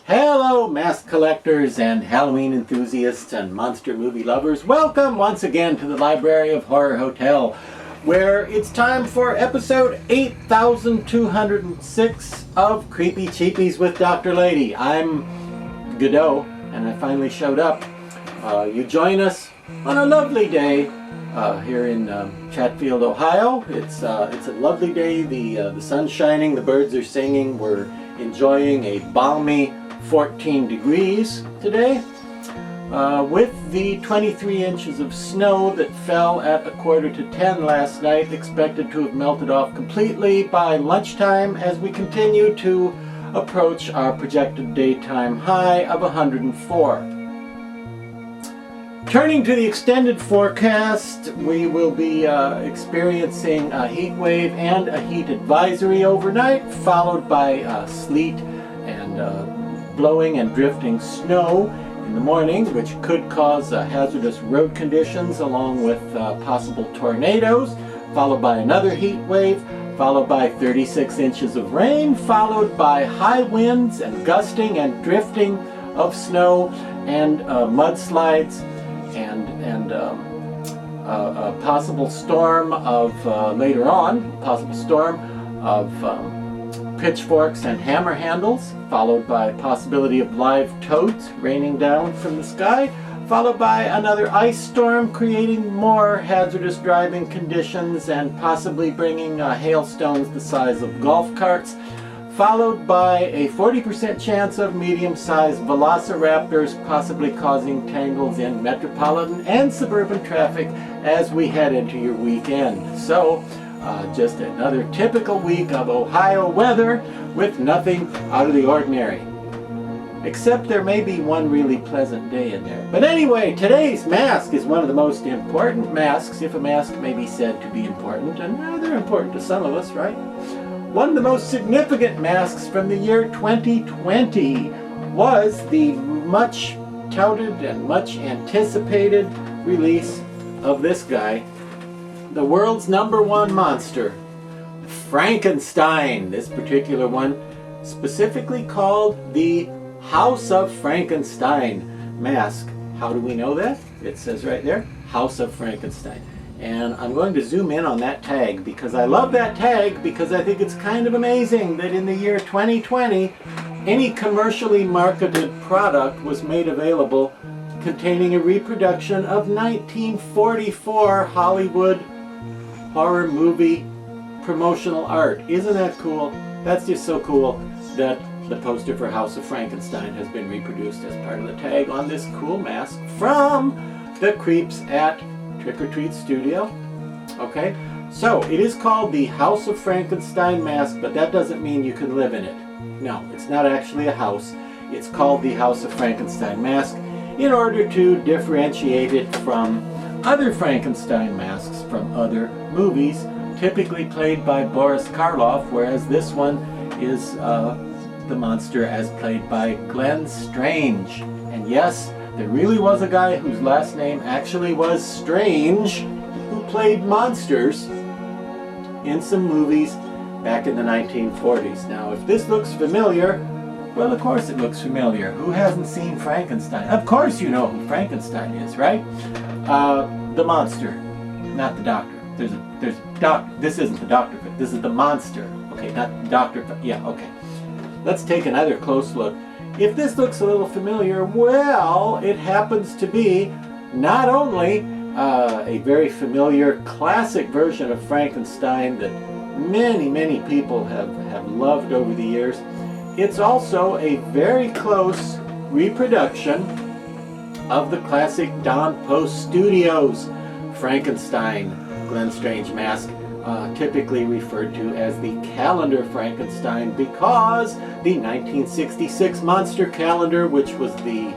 Hello, mask collectors and Halloween enthusiasts and monster movie lovers. Welcome once again to the Library of Horror Hotel, where it's time for episode 8206 of Creepy Cheapies with Dr. Lady. I'm Godot, and I finally showed up. You join us on a lovely day here in Chatfield, Ohio. It's a lovely day. The sun's shining, the birds are singing. We're enjoying a balmy 14 degrees today, with the 23 inches of snow that fell at 9:45 last night expected to have melted off completely by lunchtime as we continue to approach our projected daytime high of 104. Turning to the extended forecast, we will be experiencing a heat wave and a heat advisory overnight, followed by sleet and blowing and drifting snow in the morning, which could cause hazardous road conditions along with possible tornadoes, followed by another heat wave, followed by 36 inches of rain, followed by high winds and gusting and drifting of snow and mudslides and a possible storm of pitchforks and hammer handles, followed by possibility of live toads raining down from the sky, followed by another ice storm creating more hazardous driving conditions and possibly bringing hailstones the size of golf carts, followed by a 40% chance of medium-sized velociraptors possibly causing tangles in metropolitan and suburban traffic as we head into your weekend. So, just another typical week of Ohio weather with nothing out of the ordinary. Except there may be one really pleasant day in there. But anyway, today's mask is one of the most important masks, if a mask may be said to be important, and they're important to some of us, right? One of the most significant masks from the year 2020 was the much touted and much anticipated release of this guy, the world's #1 monster, Frankenstein. This particular one specifically called the House of Frankenstein mask. How do we know that? It says right there, House of Frankenstein. And I'm going to zoom in on that tag because I love that tag, because I think it's kind of amazing that in the year 2020 any commercially marketed product was made available containing a reproduction of 1944 Hollywood horror movie promotional art. Isn't that cool? That's just so cool that the poster for House of Frankenstein has been reproduced as part of the tag on this cool mask from the Creeps at Trick or Treat Studio. Okay, so it is called the House of Frankenstein mask, but that doesn't mean you can live in it. No, it's not actually a house. It's called the House of Frankenstein mask in order to differentiate it from other Frankenstein masks from other movies, typically played by Boris Karloff, whereas this one is the monster as played by Glenn Strange. And yes, there really was a guy whose last name actually was Strange who played monsters in some movies back in the 1940s. Now, if this looks familiar, well, of course it looks familiar. Who hasn't seen Frankenstein? Of course you know who Frankenstein is, right? The monster, not the doctor. This isn't the doctor, but this is the monster. Okay, not doctor, but yeah, okay. Let's take another close look. If this looks a little familiar, well, it happens to be not only a very familiar classic version of Frankenstein that many people have loved over the years, it's also a very close reproduction of the classic Don Post Studios Frankenstein Glenn Strange mask, typically referred to as the calendar Frankenstein, because the 1966 monster calendar, which was the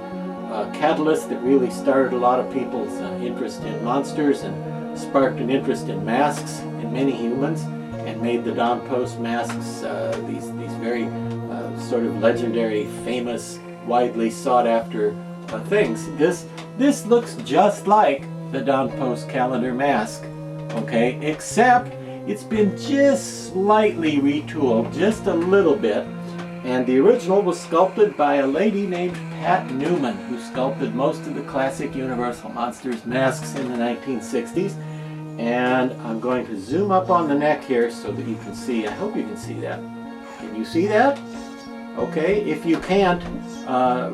catalyst that really started a lot of people's interest in monsters and sparked an interest in masks in many humans, and made the Don Post masks these very sort of legendary, famous, widely sought after things. This looks just like the Don Post calendar mask, okay, except it's been just slightly retooled, just a little bit, And the original was sculpted by a lady named Pat Newman, who sculpted most of the classic Universal Monsters masks in the 1960s. And I'm going to zoom up on the neck here so that you can see. I hope you can see that. Can you see that? Okay, if you can't,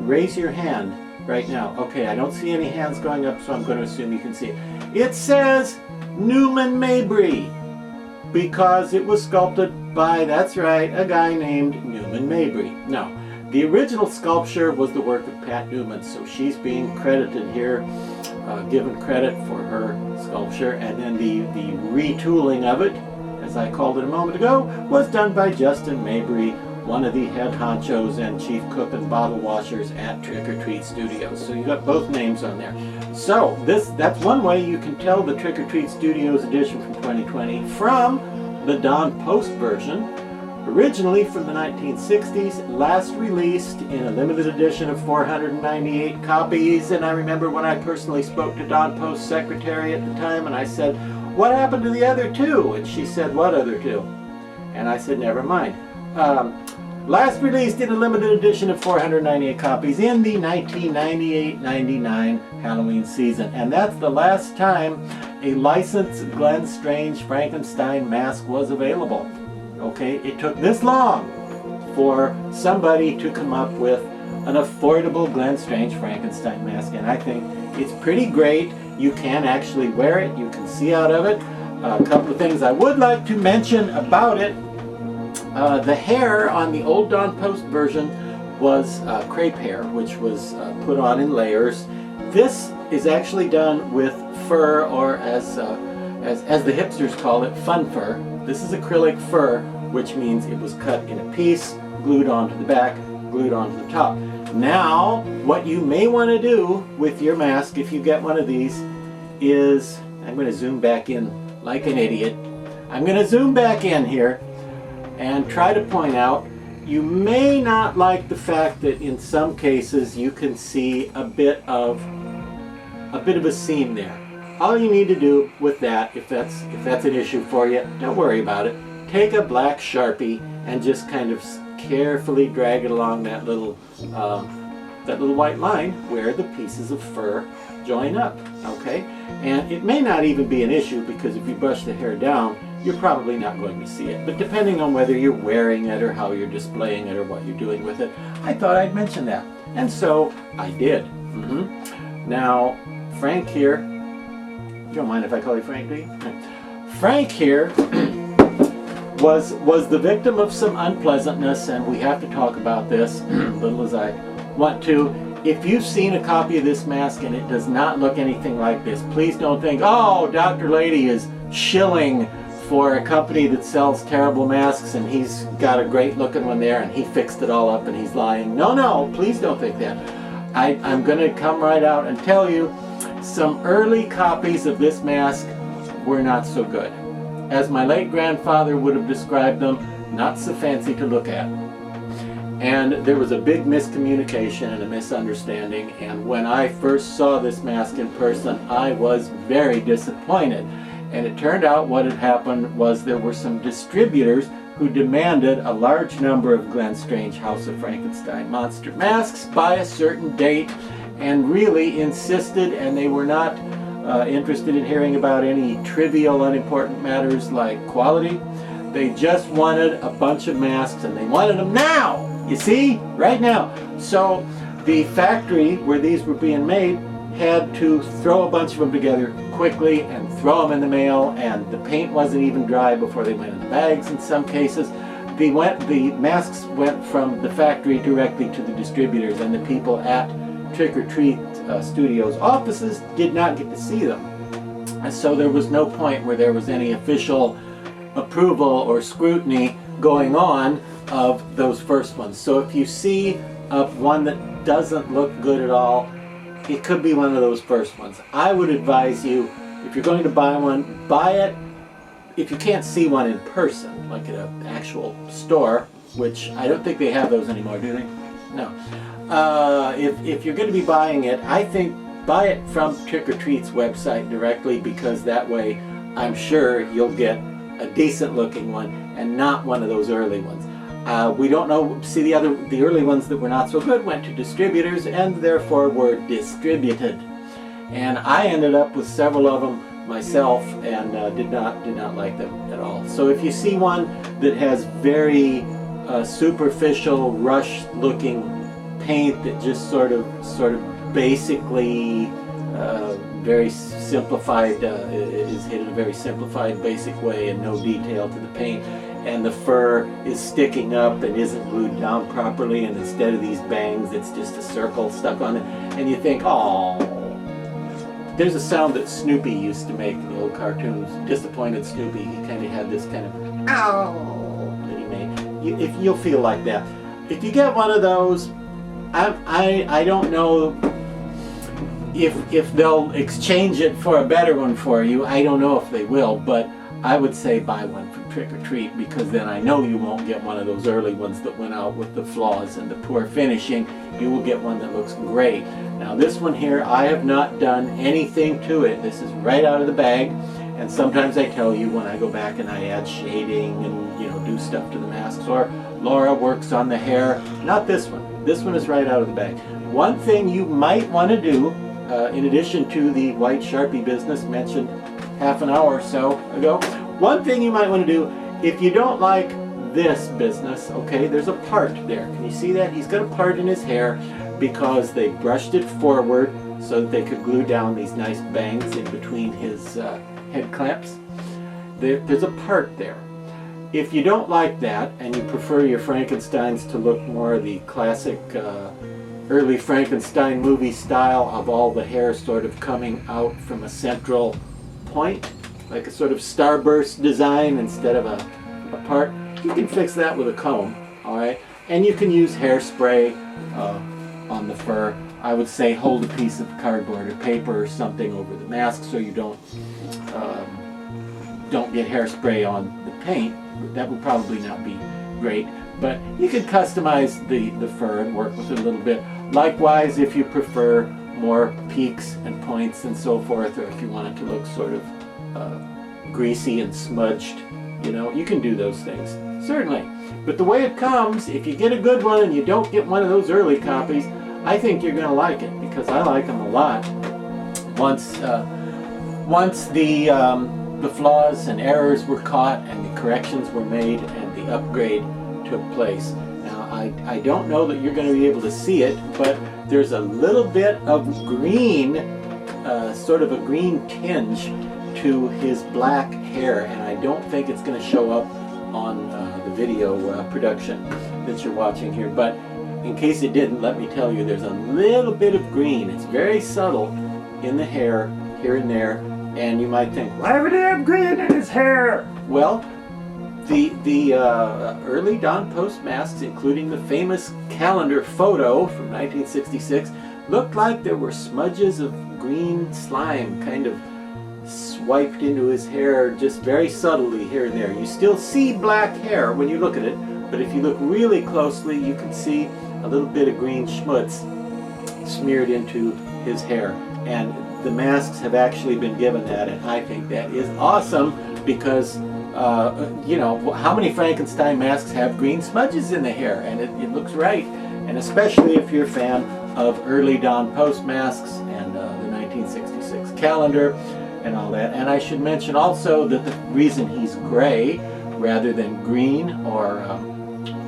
raise your hand right now. Okay, I don't see any hands going up, so I'm going to assume you can see it. It says Newman Mabry because it was sculpted by, that's right, a guy named Newman Mabry. No, the original sculpture was the work of Pat Newman, so she's being credited here, given credit for her sculpture, and then the retooling of it, as I called it a moment ago, was done by Justin Mabry, one of the head honchos and chief cook and bottle washers at Trick or Treat Studios. So you got both names on there. So that's one way you can tell the Trick or Treat Studios edition from 2020 from the Don Post version, originally from the 1960s, last released in a limited edition of 498 copies. And I remember when I personally spoke to Don Post's secretary at the time, and I said, "What happened to the other two?" And she said, "What other two?" And I said, "Never mind. Last released in a limited edition of 498 copies in the 1998-99 Halloween season." And that's the last time a licensed Glenn Strange Frankenstein mask was available. Okay, it took this long for somebody to come up with an affordable Glenn Strange Frankenstein mask, and I think it's pretty great. You can actually wear it, you can see out of it. A couple of things I would like to mention about it. The hair on the old Don Post version was crepe hair, which was put on in layers. This is actually done with fur, or as the hipsters call it, fun fur. This is acrylic fur, which means it was cut in a piece, glued onto the back, glued onto the top. Now, what you may want to do with your mask, if you get one of these, is, I'm going to zoom back in like an idiot. I'm going to zoom back in here and try to point out, you may not like the fact that in some cases you can see a bit of a seam there. All you need to do with that, if that's an issue for you, don't worry about it. Take a black Sharpie and just kind of carefully drag it along that little white line where the pieces of fur join up, okay? And it may not even be an issue, because if you brush the hair down, you're probably not going to see it. But depending on whether you're wearing it or how you're displaying it or what you're doing with it, I thought I'd mention that. And so I did. Now, Frank here, you don't mind if I call you Frank, do you? Frank here was the victim of some unpleasantness, and we have to talk about this, little as I want to. If you've seen a copy of this mask and it does not look anything like this, please don't think, oh, Dr. Lady is shilling for a company that sells terrible masks and he's got a great looking one there and he fixed it all up and he's lying. No, please don't think that. I'm going to come right out and tell you, some early copies of this mask were not so good. As my late grandfather would have described them, not so fancy to look at. And there was a big miscommunication and a misunderstanding, and when I first saw this mask in person, I was very disappointed. And it turned out what had happened was there were some distributors who demanded a large number of Glenn Strange House of Frankenstein monster masks by a certain date, and really insisted, and they were not interested in hearing about any trivial, unimportant matters like quality. They just wanted a bunch of masks, and they wanted them now! You see? Right now. So the factory where these were being made had to throw a bunch of them together quickly and throw them in the mail, and the paint wasn't even dry before they went in the bags in some cases. The masks went from the factory directly to the distributors, and the people at Trick or Treat Studios offices did not get to see them. And so there was no point where there was any official approval or scrutiny going on of those first ones. So if you see one that doesn't look good at all, it could be one of those first ones. I would advise you, if you're going to buy one, buy it if you can't see one in person, like at an actual store, which I don't think they have those anymore, do they? No. If you're going to be buying it, I think buy it from Trick or Treat's website directly, because that way I'm sure you'll get a decent looking one and not one of those early ones. We don't know, see the early ones that were not so good went to distributors and therefore were distributed. And I ended up with several of them myself and did not like them at all. So if you see one that has very superficial, rush-looking paint that just sort of basically very simplified, is hit in a very simplified, basic way and no detail to the paint, and the fur is sticking up and isn't glued down properly, and instead of these bangs it's just a circle stuck on it, and you think, oh, there's a sound that Snoopy used to make in the old cartoons. Disappointed Snoopy, he kind of had this kind of ow that he made. If you'll feel like that. If you get one of those, I don't know if they'll exchange it for a better one for you. I don't know if they will, but I would say buy one from Trick or Treat, because then I know you won't get one of those early ones that went out with the flaws and the poor finishing. You will get one that looks great. Now this one here, I have not done anything to it. This is right out of the bag, and sometimes I tell you when I go back and I add shading and do stuff to the masks, or Laura works on the hair. Not this one. This one is right out of the bag. One thing you might want to do, in addition to the white Sharpie business mentioned half an hour or so ago, one thing you might want to do, if you don't like this business, okay, there's a part there. Can you see that? He's got a part in his hair because they brushed it forward so that they could glue down these nice bangs in between his head clamps. There's a part there. If you don't like that and you prefer your Frankensteins to look more the classic early Frankenstein movie style of all the hair sort of coming out from a central point, like a sort of starburst design instead of a part, you can fix that with a comb, all right? And you can use hairspray on the fur. I would say hold a piece of cardboard or paper or something over the mask so you don't get hairspray on the paint. That would probably not be great, but you can customize the fur and work with it a little bit. Likewise, if you prefer more peaks and points and so forth, or if you want it to look sort of greasy and smudged, you can do those things, certainly. But the way it comes, if you get a good one and you don't get one of those early copies, I think you're going to like it, because I like them a lot. Once the flaws and errors were caught and the corrections were made and the upgrade took place. Now, I don't know that you're going to be able to see it, but there's a little bit of green, sort of a green tinge to his black hair, and I don't think it's going to show up on the video production that you're watching here, but in case it didn't, let me tell you, there's a little bit of green. It's very subtle in the hair, here and there, and you might think, why would he have green in his hair? Well, the early Don Post masks, including the famous calendar photo from 1966, looked like there were smudges of green slime kind of swiped into his hair just very subtly here and there. You still see black hair when you look at it, but if you look really closely, you can see a little bit of green schmutz smeared into his hair. And the masks have actually been given that, and I think that is awesome, because how many Frankenstein masks have green smudges in the hair, and it looks right. And especially if you're a fan of early Don Post masks and the 1966 calendar and all that. And I should mention also that the reason he's gray rather than green or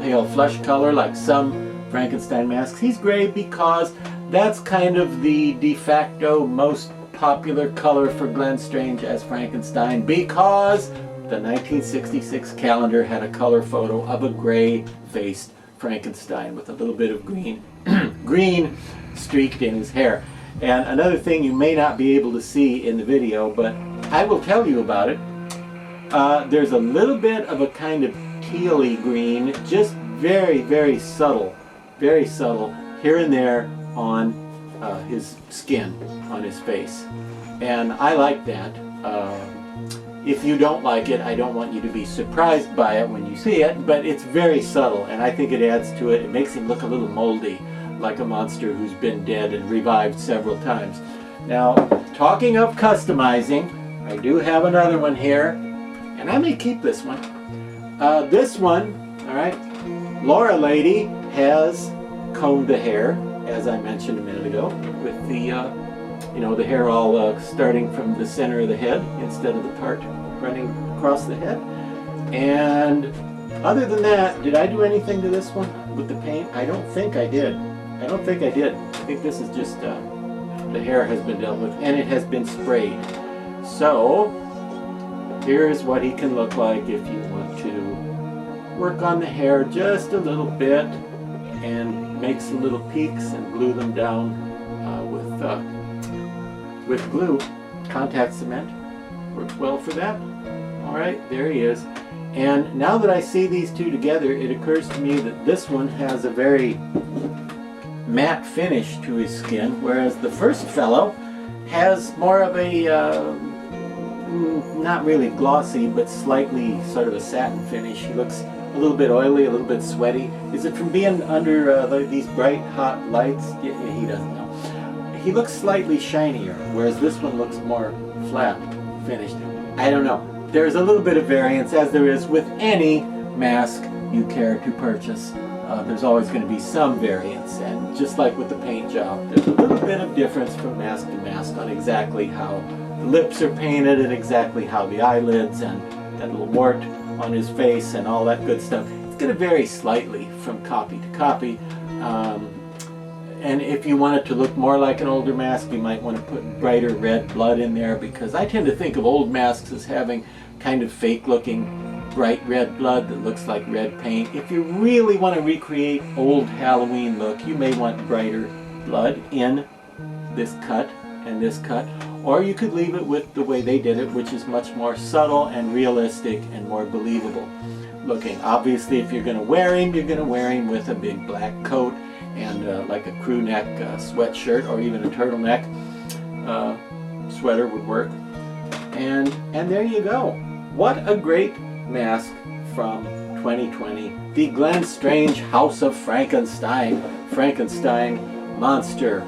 pale flesh color like some Frankenstein masks, he's gray because that's kind of the de facto most popular color for Glenn Strange as Frankenstein, because the 1966 calendar had a color photo of a gray-faced Frankenstein with a little bit of green green streaked in his hair. And another thing you may not be able to see in the video, but I will tell you about it, there's a little bit of a kind of tealy green, just very, very subtle here and there on his skin, on his face. And I like that. If you don't like it, I don't want you to be surprised by it when you see it, but it's very subtle, and I think it adds to it. It makes him look a little moldy, like a monster who's been dead and revived several times. Now, talking of customizing, I do have another one here, and I may keep this one. This one, all right, Laura Lady has combed the hair, as I mentioned a minute ago, with the the hair all starting from the center of the head instead of the part running across the head. And other than that, did I do anything to this one with the paint? I don't think I did. I think this is just the hair has been dealt with, and it has been sprayed. So here's what he can look like if you want to work on the hair just a little bit and make some little peaks and glue them down with glue. Contact cement works well for that. All right, there he is. And now that I see these two together, it occurs to me that this one has a very matte finish to his skin, whereas the first fellow has more of a not really glossy, but slightly sort of a satin finish. He looks a little bit oily, a little bit sweaty. Is it from being under these bright hot lights? Yeah, he doesn't know. He looks slightly shinier, whereas this one looks more flat finished. I don't know. There's a little bit of variance, as there is with any mask you care to purchase. There's always going to be some variance, and just like with the paint job, there's a little bit of difference from mask to mask on exactly how the lips are painted and exactly how the eyelids and that little wart on his face and all that good stuff. It's going to vary slightly from copy to copy. And if you want it to look more like an older mask, you might want to put brighter red blood in there, because I tend to think of old masks as having kind of fake looking bright red blood that looks like red paint. If you really want to recreate old Halloween look, you may want brighter blood in this cut and this cut, or you could leave it with the way they did it, which is much more subtle and realistic and more believable looking. Obviously, if you're going to wear him, you're going to wear him with a big black coat and like a crew neck sweatshirt, or even a turtleneck sweater would work. And there you go. What a great mask from 2020. The Glenn Strange House of Frankenstein monster.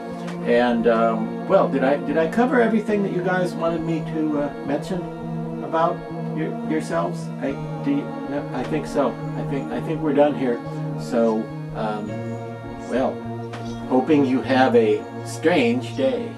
And well, did I cover everything that you guys wanted me to mention about yourselves? I think so. I think we're done here. So well, hoping you have a strange day.